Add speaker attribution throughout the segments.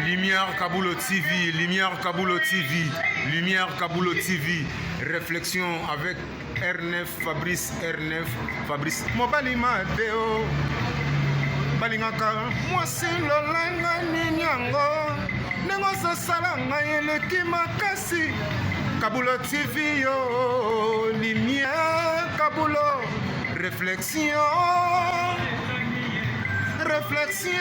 Speaker 1: Lumière Kaboulo TV, Lumière Kaboulo TV, Lumière Kaboulo TV. Réflexion avec R9, Fabrice R9, Fabrice. Mobali Madeo, Balingaka, moi c'est Lolenga Ninyango, Nengo Salanga Yeleki Makasi, Kaboulo TV, yo, Lumière Kaboulo, réflexion. Réflexion,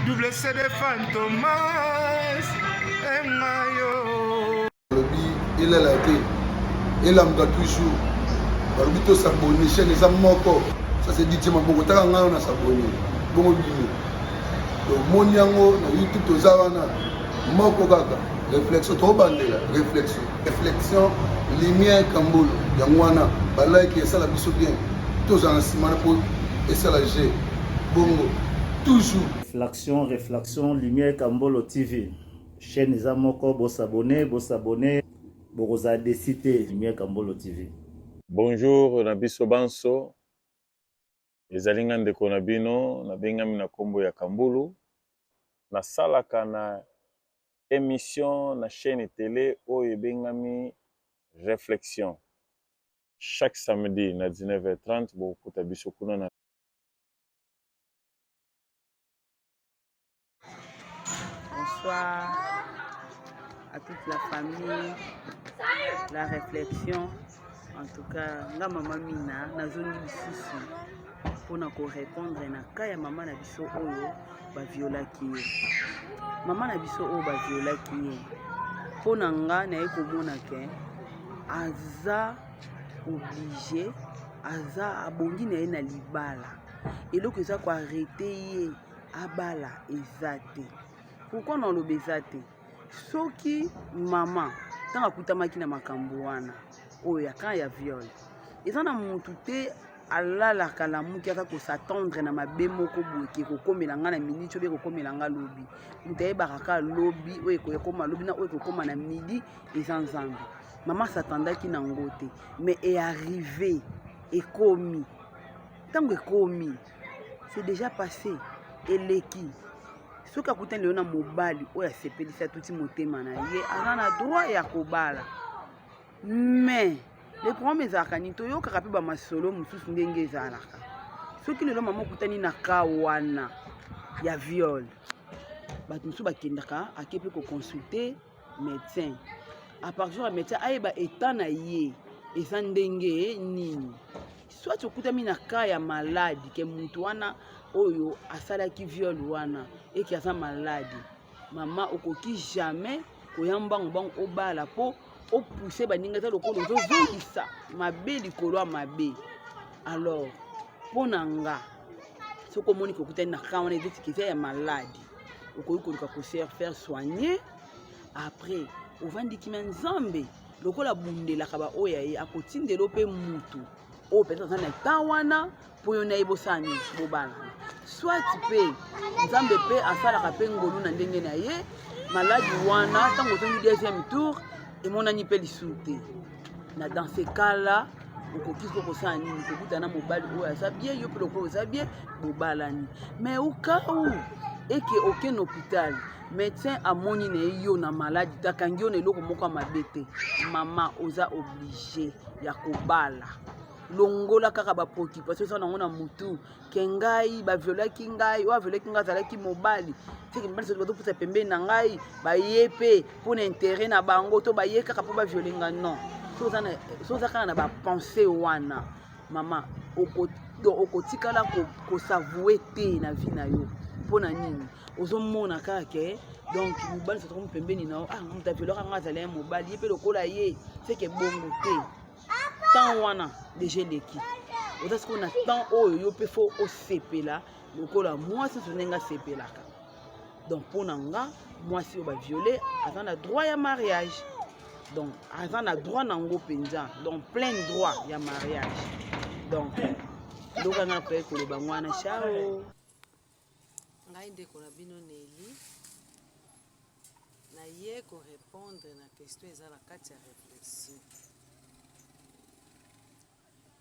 Speaker 1: double CD Fantomas, Mayo.
Speaker 2: Il est là, il a toujours. Barbito s'abonne, chaîne les amoko. Ça c'est dit, Maboko, t'as un an à s'abonner. Bon, mon yango, YouTube, aux Zavana, Moko Gaga, réflexion, trop bandé, réflexion, réflexion, lumière Kamboul, Yangwana, Balai qui est ça la biso bien, tous en ciment pour. Et ça la G. Bongo. Toujours.
Speaker 3: Réflexion, Lumière Kambolo TV. Chaîne les amoko, vous s'abonner, vous avez cité Lumière Kambolo TV.
Speaker 4: Bonjour, Nabiso Banso. Les Alingan de Konabino, Nabengami na Kombo ya Kambulu. Na salaka na émission na chaîne télé Oye Bengami Réflexion. Chaque samedi na 19h30, vous pouvez biso kuna na.
Speaker 5: Bonsoir à toute la famille, la réflexion. En tout cas, nga maman Mina, nazongi bisusu pour répondre na kaya maman na biso oyo ba violaki ye. Maman na biso oyo ba violaki ye. Pour nga na ekomona ke aza obligé, aza abongi na ye na libala. Eloko eza ko arrêter ye abala ezate. Pourquoi non le bezate? Soki maman tant akutamaki na makambo wana oya quand ya viol eza na mutu te alala kala muki aka ko s'attendre na mabe moko boke ko komela nga na minute obe ko komela nga lobi mutu ayebaka ka lobi oyo ko koma lobi na oyo ko koma na midi eza nzambe. Maman s'attendaki na ngote mais est arrivé et komi tango ekomi c'est déjà passé eleki. Soki akutani leo na mobali oyo asepelisa tuti motema na ye aza na droit ya kobala. Mais le problème ezalaka nini toyokaka mpe bamasolo mosusu ndenge ezalaka. Soki lelo mama okutani na ka wana ya viol bato mosusu bakendaka ake mpe koconsulte médecin. A partir ya médecin ayeba etat na ye eza ndenge nini. Soit okutami na ka ya maladi ke mutu wana oyo asalaki viol wana eki aza maladi, mama okoki jamais koyamba bango obala po opousse baninga ta lokolo ozongisa mabe likolo ya mabe. Alors pona nga soko moni kokutani na ka wana ezeti ya maladi okoki koluka ko faire soigner après ovandiki na nzambe lokola bundelaka ba oya ye akotindela mpe mutu o peut-être na tawana po yo na ibosani bobala. Soit pe nzambe pe asalaka pe ngolu na ndenge na ye maladi wana tango tongi deuxième tour et mon ani pe lisuté na dans ces cas là okoki ko sala nini kokutana mobali oyo aza bien yo pe lokolo aza bien bobalani. Mais au cas où et que aucun hôpital médecin amoni na yo na maladi takangi yo na eloko moko mabete mama oza obligé ya kobala. Longola kaka ba préoccupation ça na mutu kengai ba violaki ngai wa violaki ngai azalaki mobali tiki mbali so to pusa pembe na ngai ba yepe pour intérêt na bango to ba ye kaka po ba violenga non so za kana na ba penser wana mama okotikala ko s'avouer te na vie na yo pona nini ozomona kaka ke donc mobali so to pembe ni na muta violaka ngai azalaki mobali yepe lokola ye c'est que bongo te. Tant wana déjà leki oza siko na temps oyo yo pe fo osepela lokola mwasi sonenga sepelaka. Donc pona nga mwasi oyo ba violer aza na droit ya mariage, donc aza na droit nango penza, donc plein droit ya mariage. Donc loka nga pe ko loba mwana chao
Speaker 6: ngai ndeko na bino Neli na ye ko répondre na question ezala kati ya réflexion.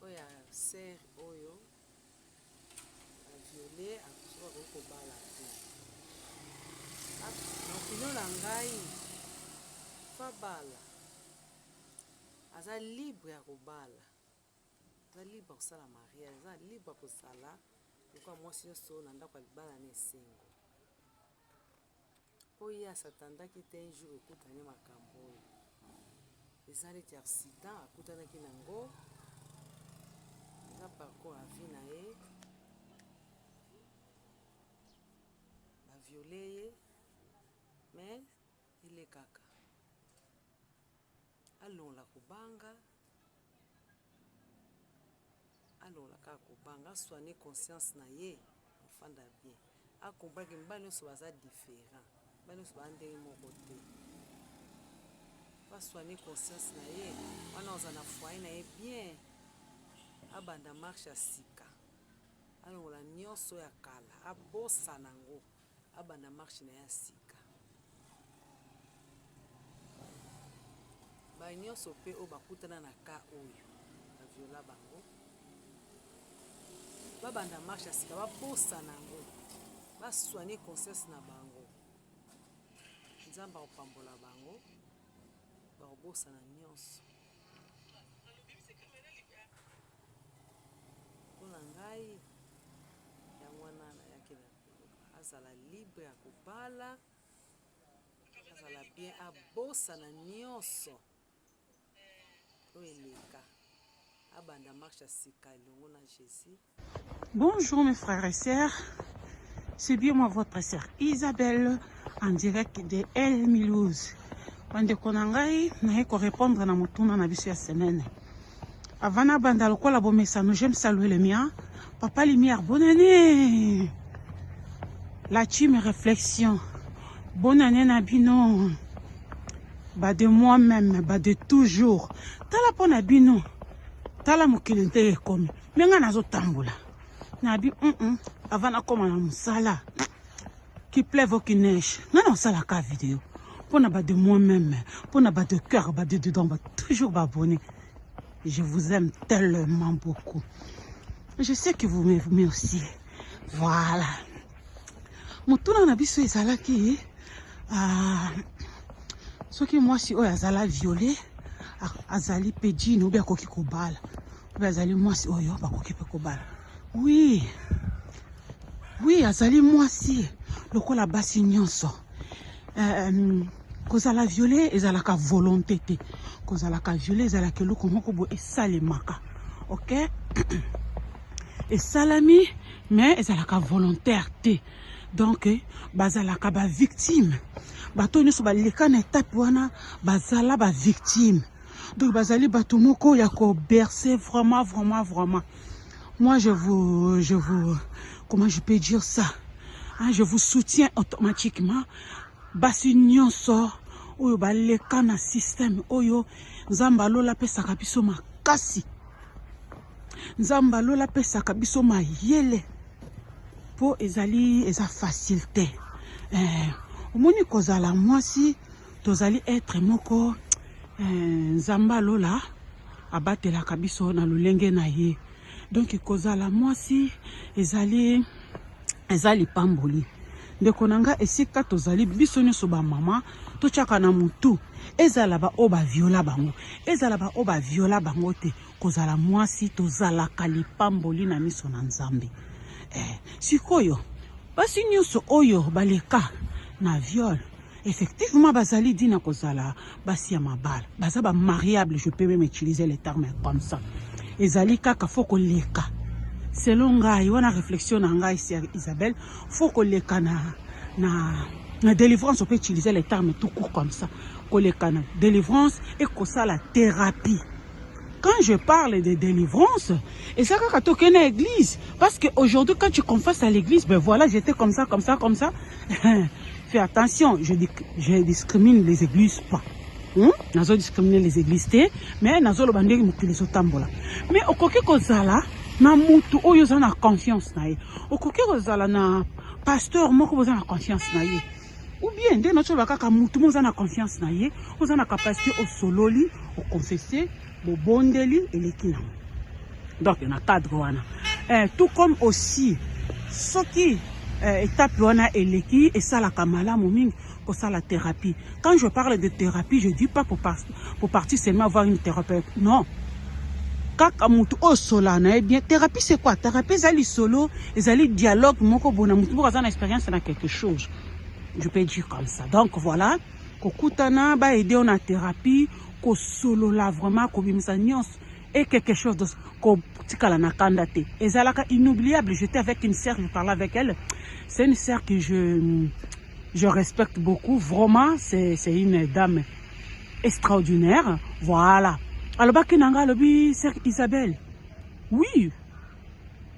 Speaker 6: Oya sœur oyo a violé a kobala te. opinion na ngai fabala aza libre ya kobala, aza libre ya kosala mariage, aza libre ya kozala lokola mwasi nyonso na ndako ya libala na esengo. Po ye asatandaki te un jour ekutani makambo oyo eza neti accident akutanaki nango, eza parcours ya vie na ye, baviole ye mais elekaka alongola kobanga, alongola kaka kobanga, aswane conscience na ye afanda bien, akomprendre mibali nyonso baza différent, mibali nyonso baza ndenge moko te, aswane conscience na ye wana oza na foyer na ye bien, abanda marche ya sika, alongola nyonso ya kala, abosa nango, abanda marche na ye ya sika. Ba nyonso pe oyo bakutana na ka oyo baviola bango, babanda marche ya sika, babosa nango, baswane conscience na bango, nzambe akopambola bango, bakobosana nyonso. Mpona ngai yango wana nayaki na azala libre ya kobala, azala bien, abosana nyonso oyo eleka, abanda marche ya sika elongo na Jésus.
Speaker 7: Bonjour mes frères et sœurs, c'est bien moi votre sœur Isabelle en direct de El Milouz. Bandeko na ngai naye ko répondre na motuna na biso ya semaine. Avant na banda lokola bomesano, j'aime saluer le mien. Papa Lumière, bonne année. La team réflexion. Bonne année Nabino. Ba de moi-même, ba de toujours. Tala po Nabino. Tala mokili nte komi. Menga nazo tambola. Nabi avant na koma na musala. Qui pleuve ou qui neige. Non sala ka vidéo. Pour na ba de moi-même, pour na ba de cœur, ba de dedans, ba toujours abonner. Je vous aime tellement beaucoup. Je sais que vous m'aimez aussi. Voilà. Mutuna na biso ezalaki soki mwasi oyo azala violé, azali pedine ou bien koki kobala. Ou bien azali mwasi oyo bakoki pe kobala. Oui. Oui, azali mwasi lokola basi nyonso. Kozala violé ezalaka volonté te. Kozalaka violé ezalaka eloko moko bo esalemaka. OK? Esalami mais ezalaka volontaire te. Donc bazalaka ba victime. Bato nyonso baleka na étape wana bazala ba victime. Donc bazali bato moko ya ko bercer vraiment. Moi je vous comment je peux dire ça? Hein, je vous soutiens automatiquement. Basi nyonso oyo baleka na système oyo nzamba lola pesaka biso makasi, nzamba lola pesaka biso mayele po ezali eza facilité. Omoni kozala mwasi tozali être moko nzamba lola abatelaka biso na lolenge na ye. Donc kozala mwasi ezali pamboli. Ndeko nanga esika tozali biso nyonso ba mama tochaka na mutu ezala ba oba viola bango, ezala ba oba viola bango te, kozala mwasi tozala kalipamboli na miso na Nzambe. Sikoyo basi nyonso oyo baleka na viol effectivement bazali dina kozala basi ya mabala, baza ba mariable, je peux même utiliser les termes comme ça. Ezali kaka foko leka. Selon ngai, wana réflexion na ngai Isabelle, faut que les cana na délivrance, on peut utiliser les termes tout court comme ça. Que les cana délivrance et que ça la thérapie. Quand je parle de délivrance, et ça quand tu es l'église, parce qu'aujourd'hui quand tu confesses à l'église, ben voilà, j'étais comme ça. Fais attention, je discrimine les églises pas. Nazo discriminer les églises, mais nazo lo bandeli mutilizo tambola. Mais okoki kozala na mutu oyo za na confiance na ye. Okoki kozala na pasteur moko boza na confiance na ye. Ou bien nde nazo bakaka mutu mo za na confiance na ye, oza na capacité au sololi, au confesser, bo bondeli eleki na. Donc na cadre wana. Tout comme aussi soki étape wana eleki et ça la kamala moming pour ça la thérapie. Quand je parle de thérapie, je dis pas pour partir seulement avoir une thérapeute. Non. Kaka mutu o solana eh bien thérapie c'est quoi? Thérapie zali solo, zali dialogue moko bona mutu pour avoir une expérience dans quelque chose. Je peux dire comme ça. Donc voilà, kokutana ba aider on a thérapie, ko solo là vraiment ko bimisa nyons et quelque chose de ko tikala na kandate. Ezalaka inoubliable, j'étais avec une sœur, je parlais avec elle. C'est une sœur que je respecte beaucoup, vraiment, c'est une dame extraordinaire. Voilà. Alors baki nanga lobi sœur Isabelle. Oui.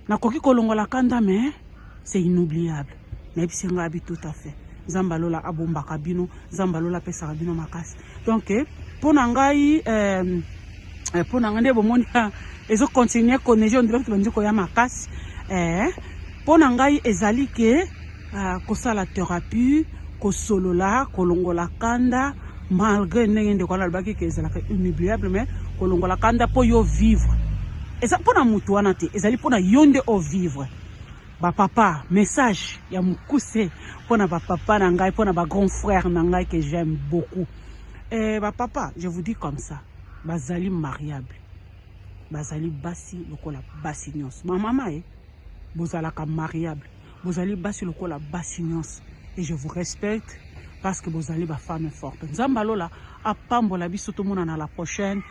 Speaker 7: Na koki kolongola kanda mais c'est inoubliable. Mais puis c'est ngabi tout à fait. Zambalola abomba kabino, Zambalola pesa kabino makasi. Donc pour nangai pour nangande bomoni ezo continuer connaître on dirait que bandi ko ya makasi pour nangai ezali ke kosa la thérapie ko solola kolongola kanda malgré ndenge ko la baki ke ezala inoubliable mais kolongola kanda po yo vivre eza pona mutu wana te ezali pona yonde o vivre. Ba papa, message ya mukuse pona ba papa na ngai pona ba grand frère na ngai que j'aime beaucoup. Ba papa, je vous dis comme ça, bazali mariable. Bazali basi lokola basi nyos. Ma maman bozalaka mariable. Bozali basi lokola basi nyos et je vous respecte parce que bozali ba femme forte. Nzambalola apambola biso to mona na la prochaine.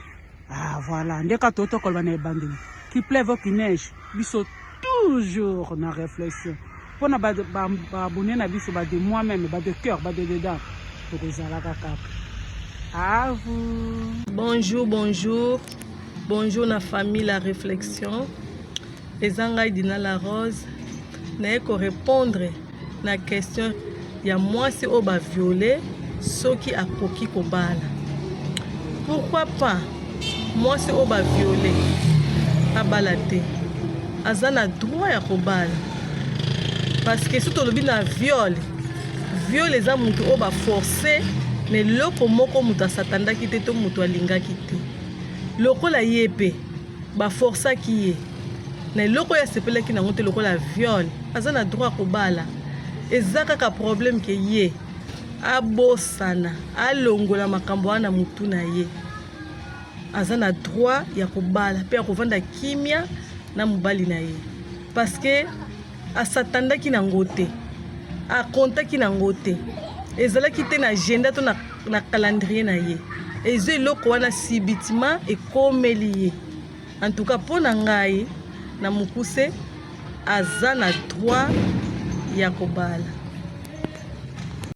Speaker 7: Ah voilà, ndeka toto kolba na ebandeli. Qu'il pleuve ou qu'il neige, biso toujours na réflexion. Pour na abonner na biso ba de moi-même, ba de cœur, ba de dedans. Pour ezalaka kaka. À vous.
Speaker 8: Bonjour, bonjour. Bonjour la famille, la réflexion. Ezangai Dina la Rose. N'a ko répondre na question ya moi c'est au ba violer ceux qui a koki kobala. Pourquoi pas moi c'est au ba violer abalate. Azana droit ya kobala. Parce que si tu le na viol les amuntu au ba forcer mais loko moko muta satanda ki te to mutu alinga ki te. Loko la yepe ba força ki ye. Na loko ya sepele ki na ngote loko la viol. Azana droit kobala. Ezaka ka problème ke ye. Abosana, alongola makambo wana mutu na ye. Azana droit ya kobala pe ya kovanda kimia na mobali na ye. Parce que asatanda ki na ngote. A konta ki na ngote. Ezala ki te na agenda to na calendrier na ye. Eze loko wana sibitima e komeli ye. En tout cas pour ngai na mukuse azana droit ya kobala.